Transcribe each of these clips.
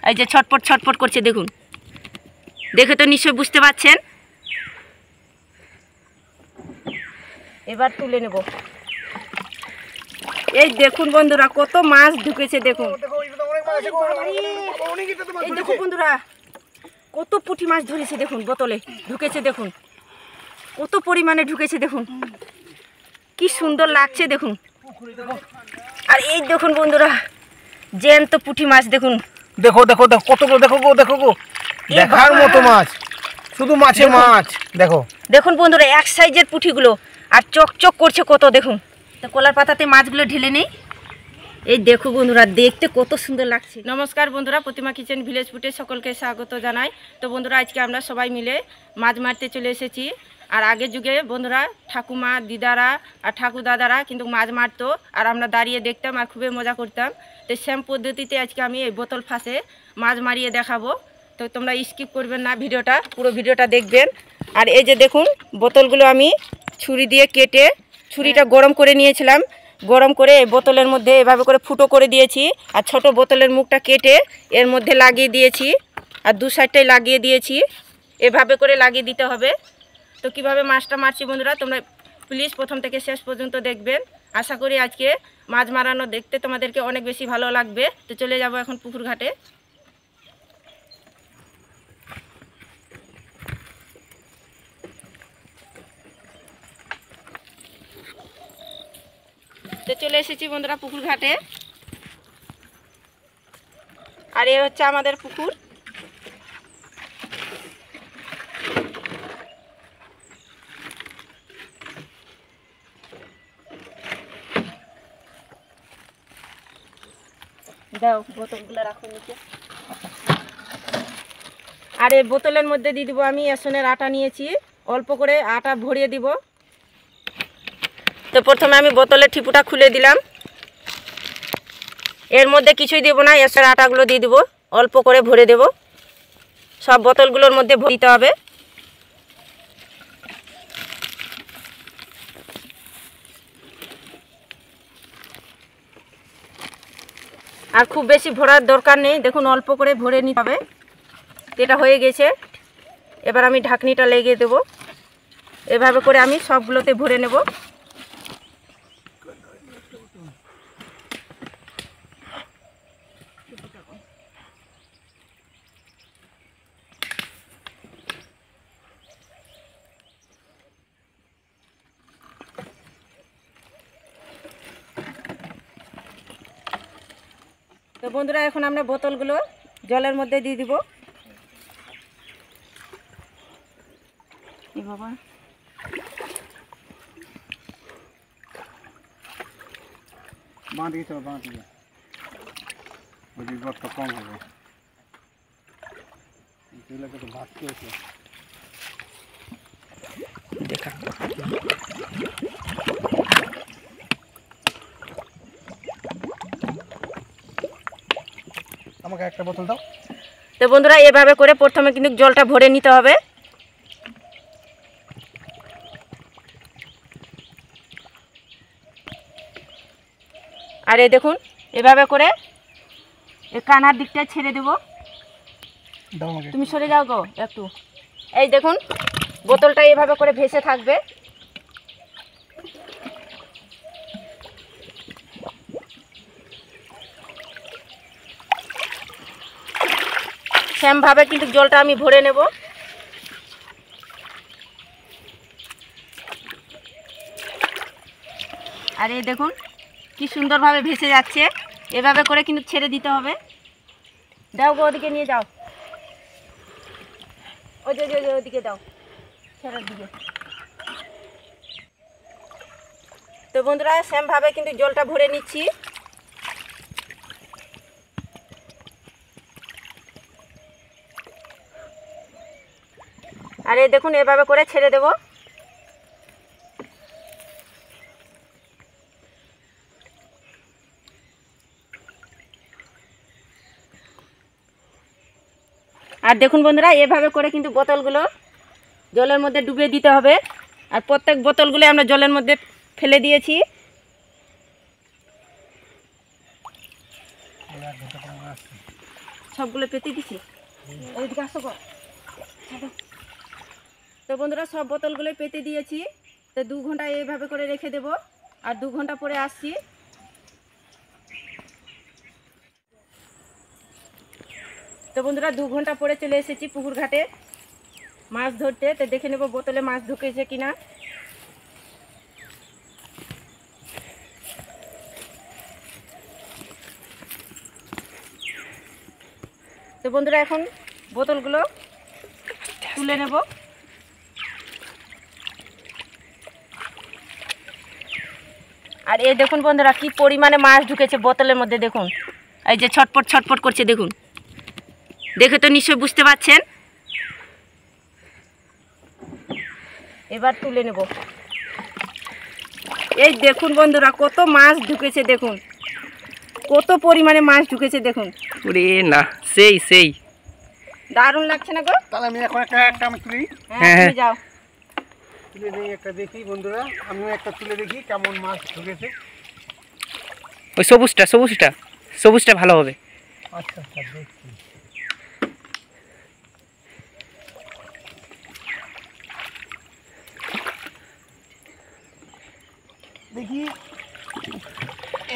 এই যে ছটপট ছটপট করছে দেখুন, দেখে তো নিশ্চয়ই বুঝতে পারছেন। এবার তুলে নেব। এই দেখুন বন্ধুরা কত মাছ ঢুকেছে দেখুন। এই দেখুন বন্ধুরা কত পুঁটি মাছ ধরেছে দেখুন, বোতলে ঢুকেছে দেখুন, কত পরিমাণে ঢুকেছে দেখুন, কি সুন্দর লাগছে দেখুন। আর এই দেখুন বন্ধুরা জ্যান্ত পুঁটি মাছ দেখুন, দেখো দেখো দেখো কতগুলো, দেখো গো দেখো গো, দেখার মতো মাছ, শুধু মাছে মাছ। দেখো দেখুন বন্ধুরা এক সাইজের পুঁটিগুলো, আর চকচক করছে কত দেখুন। তো কলার পাতাতে মাছগুলো ঢেলে নেই। এই দেখো বন্ধুরা দেখতে কত সুন্দর লাগছে। নমস্কার বন্ধুরা, প্রতিমা কিচেন ভিলেজ ফুডে সকলকে স্বাগত জানাই। তো বন্ধুরা আজকে আমরা সবাই মিলে মাছ মারতে চলে এসেছি। আর আগের যুগে বন্ধুরা ঠাকুমা দিদারা আর ঠাকুর দাদারা কিন্তু মাছ মারতো, আর আমরা দাঁড়িয়ে দেখতাম আর খুবই মজা করতাম। তো সেম পদ্ধতিতে আজকে আমি এই বোতল ফাঁসে মাছ মারিয়ে দেখাবো। তো তোমরা স্কিপ করবেন না, ভিডিওটা পুরো ভিডিওটা দেখবেন। আর এই যে দেখুন বোতলগুলো আমি ছুরি দিয়ে কেটে, ছুরিটা গরম করে নিয়েছিলাম, গরম করে এই বোতলের মধ্যে এভাবে করে ফুটো করে দিয়েছি। আর ছোট বোতলের মুখটা কেটে এর মধ্যে লাগিয়ে দিয়েছি, আর দু সাইডটাই লাগিয়ে দিয়েছি। এভাবে করে লাগিয়ে দিতে হবে। তো কিভাবে মাছটা মারছি বন্ধুরা তোমরা প্লিজ প্রথম থেকে শেষ পর্যন্ত দেখবেন। আশা করি আজকে মাছ মারানো দেখতে তোমাদেরকে অনেক বেশি ভালো লাগবে। তো চলে যাব এখন পুকুর ঘাটে। তো চলে এসেছি বন্ধুরা পুকুর ঘাটে। আর এ হচ্ছে আমাদের পুকুর। দাও বোতলগুলো রাখো নিচে। আর এই বোতলের মধ্যে দিয়ে দিব আমি বেসনের আটা নিয়েছি, অল্প করে আটা ভরিয়ে দিব। তো প্রথমে আমি বোতলের ঠিপুটা খুলে দিলাম। এর মধ্যে কিছুই দেবো না, বেসনের আটাগুলো দিয়ে দিব, অল্প করে ভরে দেব। সব বোতলগুলোর মধ্যে ভরে দিতে হবে। আর খুব বেশি ভরার দরকার নেই, দেখুন অল্প করে ভরে নিতে হবে। এটা হয়ে গেছে। এবার আমি ঢাকনিটা লাগিয়ে দেব। এভাবে করে আমি সবগুলোতে ভরে নেব। তো বন্ধুরা এখন আমরা বোতলগুলো জলের মধ্যে দিয়ে দিব। বাবা বাঁধিয়ে তো বাঁধিয়ে ওই বিপদটা কম হবে। এগুলোকে তো ভাত খেয়েছে দেখা। আমাকে একটা বোতল দাও। তো বন্ধুরা এভাবে করে প্রথমে কিন্তু জলটা ভরে নিতে হবে। আর এই দেখুন এভাবে করে এই কানার দিকটা ছেড়ে দেব। তুমি সরে যাও গো একটু। এই দেখুন বোতলটা এভাবে করে ভেসে থাকবে। সেমভাবে কিন্তু জলটা আমি ভরে নেব। আর এই দেখুন কি সুন্দরভাবে ভেসে যাচ্ছে। এভাবে করে কিন্তু ছেড়ে দিতে হবে। দাও গো ওদিকে নিয়ে যাও, ওই যে ওদিকে দাও, ছেড়ার দিকে। তো বন্ধুরা সেমভাবে কিন্তু জলটা ভরে নিচ্ছি। আর এই দেখুন এভাবে করে ছেড়ে দেব। আর দেখুন বন্ধুরা এভাবে করে কিন্তু বোতলগুলো জলের মধ্যে ডুবিয়ে দিতে হবে। আর প্রত্যেক বোতলগুলো আমরা জলের মধ্যে ফেলে দিয়েছি। সবগুলো পেতে দিছি। ওইদিকে আসো গো। তো বন্ধুরা সব বোতলগুলো পেতে দিয়েছি। তো 2 ঘন্টা এইভাবে করে রেখে দেব, আর 2 ঘন্টা পরে আসছি। তো বন্ধুরা 2 ঘন্টা পরে চলে এসেছি পুকুর ঘাটে মাছ ধরতে। তো দেখে নেব বোতলে মাছ ঢুকেছে কিনা। তো বন্ধুরা এখন বোতলগুলো তুলে নেব। আর এই দেখুন বন্ধুরা কি পরিমাণে মাছ ঢুকেছে বোতলের মধ্যে, দেখুন এই যে ছটপট ছটপট করছে, দেখুন, দেখে তো নিশ্চয়ই বুঝতে পারছেন। এবার তুলে নেব। এই দেখুন বন্ধুরা কত মাছ ঢুকেছে, দেখুন কত পরিমাণে মাছ ঢুকেছে, দেখুন। ওরে না, সেই সেই দারুণ লাগছে না গো? তাহলে আমি এখন একটা আমি তুলি। হ্যাঁ তুমি যাও। তুলে নেই একটা, দেখি বন্ধুরা, আমিও একটা তুলে দেখি কেমন মাছ ঢুকেছে। ওই সবুজটা ভালো হবে। আচ্ছা আচ্ছা, দেখছি। দেখি,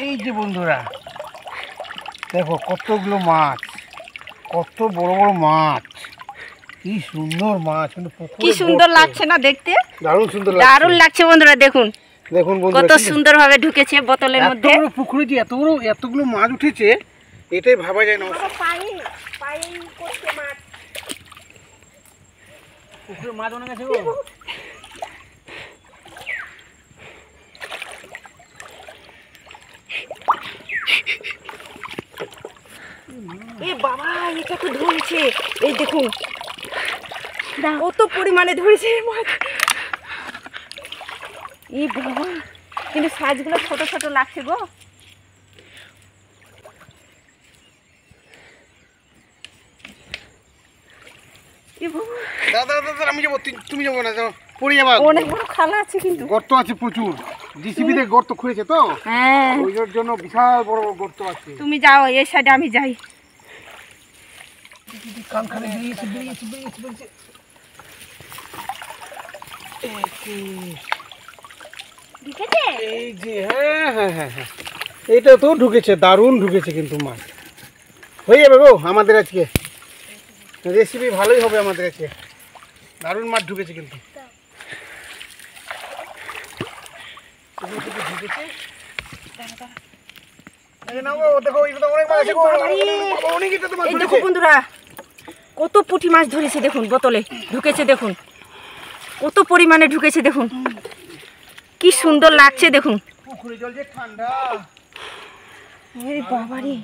এই যে বন্ধুরা দেখো কতগুলো মাছ, কত বড় বড় মাছ, কি সুন্দর মাছ, কিন্তু কি সুন্দর লাগছে না দেখতে? দারুণ সুন্দর লাগছে, দারুণ লাগছে বন্ধুরা, দেখুন দেখুন বন্ধুরা কত সুন্দর ভাবে ঢুকেছে বোতলের মধ্যে। এত বড় পুকুরে যে এতগুলো মাছ উঠেছে, এটাই ভাবা যায় না। পুকুরে মাছ অনেক আছে গো। এ বাবা, এটা তো ধরেছে, এই দেখুন কত পরিমাণে ধরেছে মাছ। এই বাবা, কিন্তু সাইজগুলো ছোট ছোট লাগছে গো। দাদা দাদা, আমি যাবো, তুমি যাবো না, যাও, পড়ে যাবা। অনেক বড় খালা আছে, কিন্তু গর্ত আছে প্রচুর, জিসিবি দিয়ে গর্ত খুঁড়েছে তো, হ্যাঁ ওই জন্য বিশাল বড় বড় গর্ত আছে। তুমি যাও, এই সাইডে আমি যাই। কানখানে বেরিয়েছে বেরিয়েছে বেরিয়েছে বেরিয়েছে। এই যে, হ্যাঁ হ্যাঁ হ্যাঁ হ্যাঁ, এটা তো ঢুকেছে, দারুণ ঢুকেছে কিন্তু মাছ। হয়ে যাবে গো আমাদের আজকে রেসিপি, ভালোই হবে আমাদের আজকে। দারুণ মাছ ঢুকেছে কিন্তু। ঢুকেছে। এই দেখো বন্ধুরা কত পুঁটি মাছ ধরেছে, দেখুন বোতলে ঢুকেছে, দেখুন কত পরিমাণে ঢুকেছে, দেখুন কি সুন্দর লাগছে, দেখুন। পুকুরে জল যে ঠান্ডা। এই বাবারে,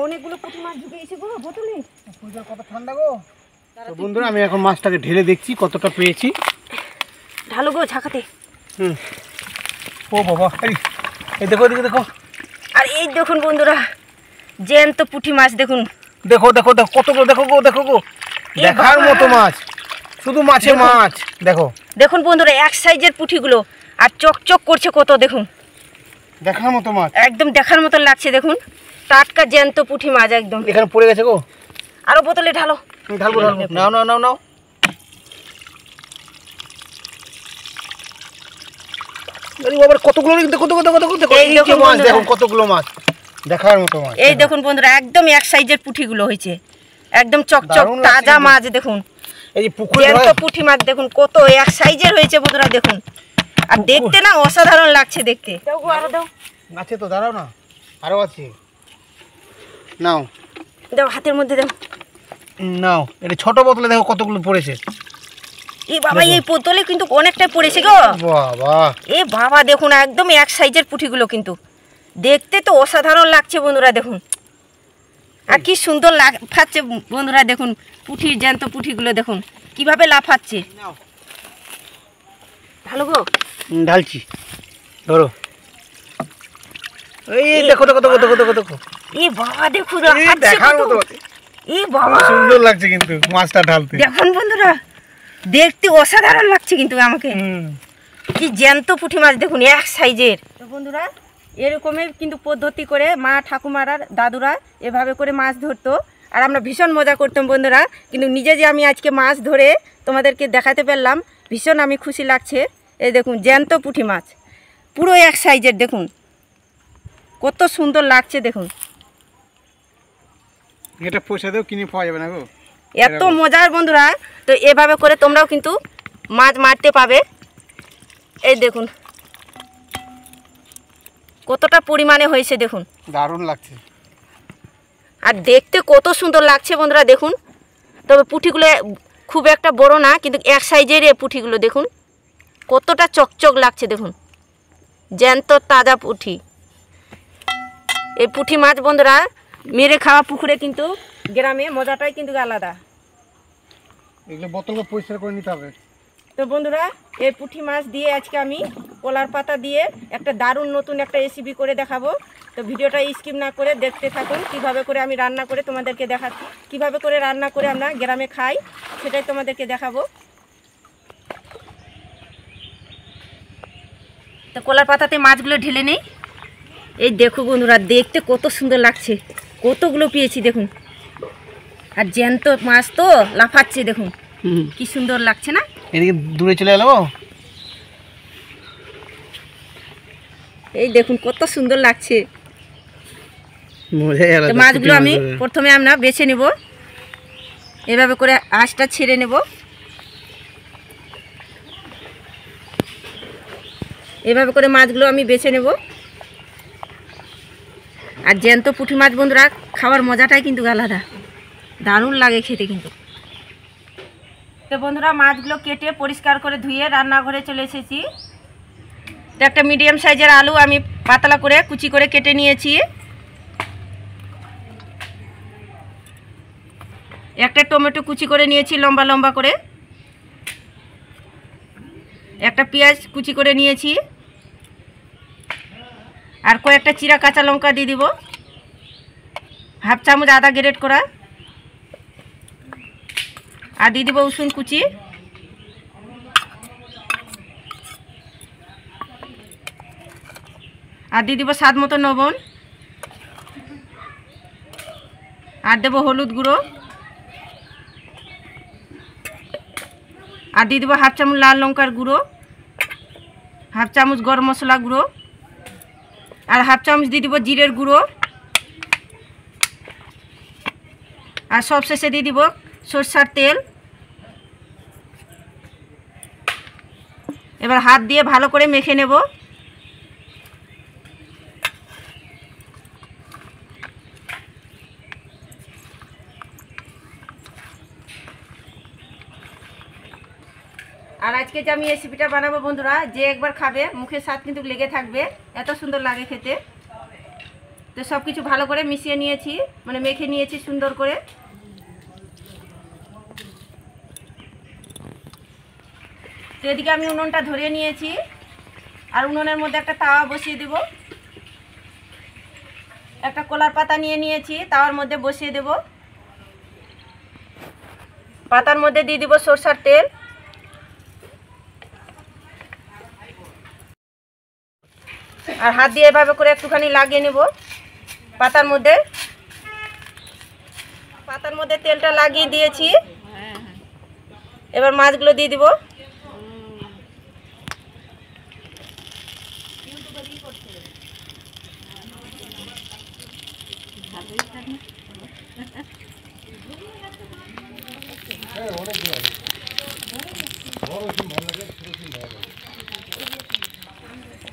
অনেকগুলো পুঁটি মাছ ঢুকেছে গো বোতলে। পুকুরে জল কত ঠান্ডা গো। তো বন্ধুরা আমি এখন মাছটাকে ঢেলে দেখছি কতটা পেয়েছি। ঢালো গো ঝাঁকাতে। ও বাবা, এই দেখো এদিকে দেখো। আর এই দেখুন বন্ধুরা জ্যান্ত পুঁটি মাছ, দেখুন দেখো দেখো দেখো কতগুলো, দেখো গো দেখো গো, দেখার মতো মাছ, শুধু মাছে মাছ। দেখো দেখুন বন্ধুরা এক সাইজের পুঁটিগুলো, আর চকচক করছে কত, দেখুন দেখার মতো মাছ, একদম দেখার মতো লাগছে, দেখুন টাটকা জ্যান্ত পুঁটি মাছ একদম। এখানে পড়ে গেছে গো। আরো বোতলে ঢালো। ঢালবো ঢালবো, নাও নাও নাও নাও। কতগুলো দেখো দেখো দেখো দেখো দেখো, এই এই দেখো যে মাছ, বন্ধুরা। দেখো কতগুলো মাছ, দেখার মতো মাছ। এই দেখুন বন্ধুরা একদম এক সাইজের পুঁটিগুলো হয়েছে, একদম চকচক দারুণ লাগছে তাজা কিন্তু। মাছ, দেখুন এই যে পুকুরে জ্যান্ত পুঁটি মাছ, দেখুন কত এক সাইজের হয়েছে বন্ধুরা, দেখুন। আর দেখতে না অসাধারণ লাগছে দেখতে। দাও গো, আরো দাও। আছে তো, দাঁড়াও না, আরো আছে, নাও দাও হাতের মধ্যে দাও। নাও। এটা ছোট বোতলে দেখো কতগুলো পড়েছে। এই বাবা, এই বোতলে কিন্তু অনেকটাই পড়েছে গো। বাবা, এ বাবা, দেখুন একদম এক সাইজের পুঁটিগুলো, কিন্তু দেখতে তো অসাধারণ লাগছে বন্ধুরা, দেখুন। আর কি সুন্দর লাফাচ্ছে বন্ধুরা, দেখুন পুঁটির জ্যান্ত পুঁটিগুলো, দেখুন কিভাবে লাফাচ্ছে। ভালো গো, ঢালছি, ধরো। এই দেখো দেখো দেখো দেখো দেখো দেখো, এ বাবা দেখুন এই দেখার মতো মাছ। এ বাবা, সুন্দর লাগছে কিন্তু মাছটা ঢালতে। দেখুন বন্ধুরা দেখতে অসাধারণ লাগছে কিন্তু আমাকে। কি জ্যান্ত পুঁটি মাছ, দেখুন এক সাইজের। তো বন্ধুরা এরকমই কিন্তু পদ্ধতি করে মা ঠাকুমারা দাদুরা এভাবে করে মাছ ধরতো। আর আমরা ভীষণ মজা করতাম বন্ধুরা। কিন্তু নিজে যে আমি আজকে মাছ ধরে তোমাদেরকে দেখাতে পারলাম, ভীষণ আমি খুশি লাগছে। এই দেখুন জ্যান্ত পুঁটি মাছ, পুরো এক সাইজের, দেখুন কত সুন্দর লাগছে। দেখুন এটা পয়সা দিয়েও কিনে পাওয়া যাবে না গো, এত মজার বন্ধুরা। তো এভাবে করে তোমরাও কিন্তু মাছ মারতে পাবে। এই দেখুন কতটা পরিমাণে হয়েছে, দেখুন দারুণ লাগছে। আর দেখতে কত সুন্দর লাগছে বন্ধুরা। দেখুন তবে পুঁটিগুলো খুব একটা বড় না, কিন্তু এক সাইজের এই পুঁটিগুলো দেখুন কতটা চকচক লাগছে। দেখুন জ্যান্ত তাজা পুঁটি। এই পুঁটি মাছ বন্ধুরা মেরে খাওয়া পুকুরে কিন্তু গ্রামে মজাটাই কিন্তু আলাদা। এগুলো বোতলকে পরিষ্কার করে নিতে হবে। তো বন্ধুরা এই পুঁটি মাছ দিয়ে আজকে আমি কলার পাতা দিয়ে একটা দারুণ নতুন একটা রেসিপি করে দেখাবো। তো ভিডিওটা স্কিপ না করে দেখতে থাকুন, কিভাবে করে আমি রান্না করে তোমাদেরকে দেখাচ্ছি, কিভাবে করে রান্না করে আমরা গ্রামে খাই সেটাই তোমাদেরকে দেখাবো। তো কলার পাতাতে মাছগুলো ঢেলে নেই। এই দেখো বন্ধুরা দেখতে কত সুন্দর লাগছে, কতগুলো পেয়েছি দেখুন। আর জ্যান্ত মাছ তো লাফাচ্ছে, দেখুন কি সুন্দর লাগছে না। এদিকে দূরে চলে এলো, এই দেখুন কত সুন্দর লাগছে। মজাই আলাদা। তো মাছগুলো আমি প্রথমে আমরা বেছে নেব, এভাবে করে আঁশটা ছেড়ে নেব। এভাবে করে মাছগুলো আমি বেছে নেব। আর জ্যান্ত পুঁটি মাছ বন্ধুরা খাওয়ার মজাটাই কিন্তু আলাদা, দারুণ লাগে খেতে কিন্তু। তো বন্ধুরা মাছগুলো কেটে পরিষ্কার করে ধুয়ে রান্নাঘরে চলে এসেছি। তো একটা মিডিয়াম সাইজের আলু আমি পাতলা করে কুচি করে কেটে নিয়েছি। একটা টমেটো কুচি করে নিয়েছি লম্বা লম্বা করে। একটা পেঁয়াজ কুচি করে নিয়েছি। আর কয়েকটা চিরা কাঁচা লঙ্কা দিয়ে দিব। হাফ চামচ আদা গ্রেট করা। আর দিয়ে দিব রসুন কুচি। আর দিয়ে দিব স্বাদ মতো লবণ। আর দেব হলুদ গুঁড়ো। আর দিয়ে দিব হাফ চামচ লাল লঙ্কার গুঁড়ো, হাফ চামচ গরম মশলা গুঁড়ো, আর হাফ চামচ দিয়ে দিব জিরের গুঁড়ো। আর সবশেষে দিয়ে দিব সরষার তেল। এবার হাত দিয়ে ভালো করে মেখে নেব। আর আজকে যে আমি রেসিপিটা বানাবো বন্ধুরা, যে একবার খাবে মুখের স্বাদ কিন্তু লেগে থাকবে, এত সুন্দর লাগে খেতে। তো সব কিছু ভালো করে মিশিয়ে নিয়েছি, মানে মেখে নিয়েছি সুন্দর করে। তো এদিকে আমি উনুনটা ধরিয়ে নিয়েছি। আর উনুনের মধ্যে একটা তাওয়া বসিয়ে দেব। একটা কলার পাতা নিয়ে নিয়েছি, তাওয়ার মধ্যে বসিয়ে দেব। পাতার মধ্যে দিয়ে দিব সরষার তেল। আর হাত দিয়ে এভাবে করে একটুখানি লাগিয়ে নেব পাতার মধ্যে। পাতার মধ্যে তেলটা লাগিয়ে দিয়েছি। এবার মাছগুলো দিয়ে দিব।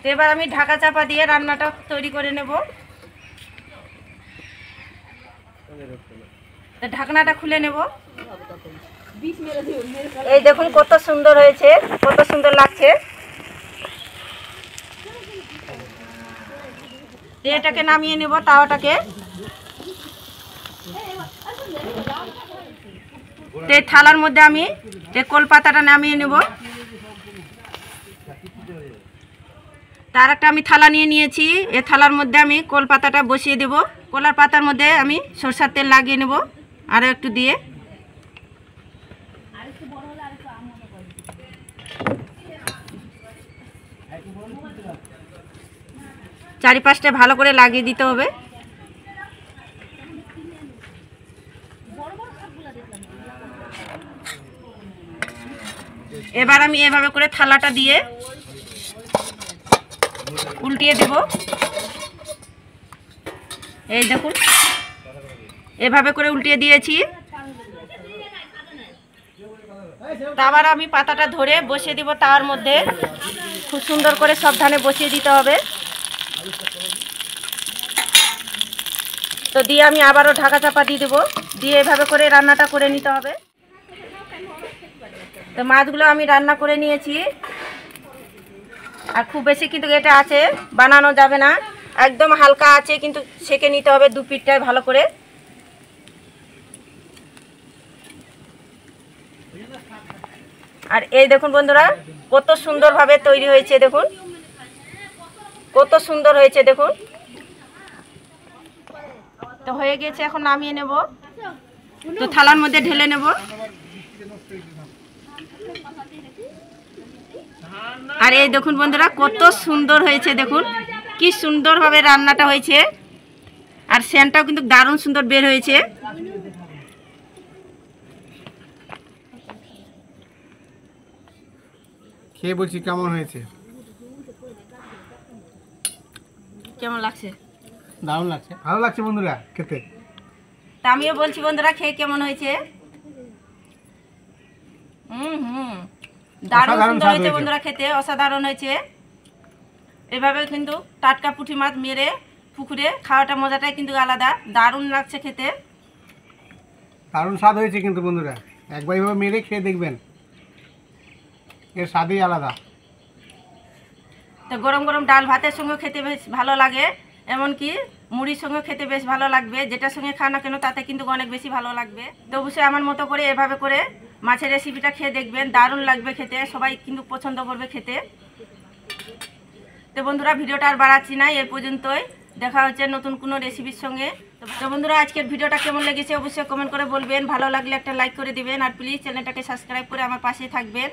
তো এবার আমি ঢাকা চাপা দিয়ে রান্নাটা তৈরি করে নেব। ঢাকনাটা খুলে নেব। এই দেখুন কত সুন্দর হয়েছে, কত সুন্দর লাগছে। এটাকে নামিয়ে নেব তাওয়াটাকে। এই থালার মধ্যে আমি এই কলপাতাটা নামিয়ে নেব। তার একটা আমি থালা নিয়ে নিয়েছি, এই থালার মধ্যে আমি কলপাতাটা বসিয়ে দেব। কলার পাতার মধ্যে আমি সরষের তেল লাগিয়ে নেব আরও একটু দিয়ে। চারিপাশটা ভালো করে লাগিয়ে দিতে হবে। এবার আমি এভাবে করে থালাটা দিয়ে উল্টিয়ে দেব। এই দেখুন এভাবে করে উল্টিয়ে দিয়েছি। আবার আমি পাতাটা ধরে বসিয়ে দিব তার মধ্যে। খুব সুন্দর করে সাবধানে বসিয়ে দিতে হবে। তো দিয়ে আমি আবারও ঢাকা চাপা দিয়ে দেবো, দিয়ে এভাবে করে রান্নাটা করে নিতে হবে। তো মাছগুলো আমি রান্না করে নিয়েছি। আর খুব বেশি কিন্তু এটা আছে বানানো যাবে না, একদম হালকা আছে কিন্তু সেকে নিতে হবে দু পিঠটায় ভালো করে। আর এই দেখুন বন্ধুরা কত সুন্দরভাবে তৈরি হয়েছে, দেখুন কত সুন্দর হয়েছে দেখুন। তো হয়ে গেছে, এখন নামিয়ে নেব। তো থালার মধ্যে ঢেলে নেব। আর এই দেখুন বন্ধুরা কত সুন্দর হয়েছে, দেখুন কি সুন্দরভাবে রান্নাটা হয়েছে। আর সেন্টটাও কিন্তু দারুণ সুন্দর বের হয়েছে। খেয়ে বলছি কেমন হয়েছে? কেমন লাগছে? দারুণ লাগছে, ভালো লাগছে বন্ধুরা খেতে। তা আমিও বলছি বন্ধুরা খেয়ে কেমন হয়েছে। দারুণ সুন্দর হয়েছে বন্ধুরা, খেতে অসাধারণ হয়েছে। এভাবে কিন্তু টাটকা পুঁটি মাছ মেরে পুকুরে খাওয়াটা মজাটাই কিন্তু আলাদা, দারুণ লাগছে খেতে। দারুণ স্বাদ হয়েছে কিন্তু বন্ধুরা, একবার এইভাবে মেরে খেয়ে দেখবেন, এর স্বাদই আলাদা। তো গরম গরম ডাল ভাতের সঙ্গে খেতে বেশ ভালো লাগে, এমনকি মুড়ির সঙ্গে খেতে বেশ ভালো লাগবে। যেটার সঙ্গে খাও না কেন তাতে কিন্তু অনেক বেশি ভালো লাগবে। তো অবশ্যই আমার মতো করে এভাবে করে মাছের রেসিপিটা খেয়ে দেখবেন, দারুণ লাগবে খেতে, সবাই কিন্তু পছন্দ করবে খেতে। তো বন্ধুরা ভিডিওটা আর বাড়াচ্ছি না, এর পর্যন্তই। দেখা হচ্ছে নতুন কোনো রেসিপির সঙ্গে। তো বন্ধুরা আজকের ভিডিওটা কেমন লেগেছে অবশ্যই কমেন্ট করে বলবেন। ভালো লাগলে একটা লাইক করে দিবেন, আর প্লিজ চ্যানেলটাকে সাবস্ক্রাইব করে আমার পাশে থাকবেন।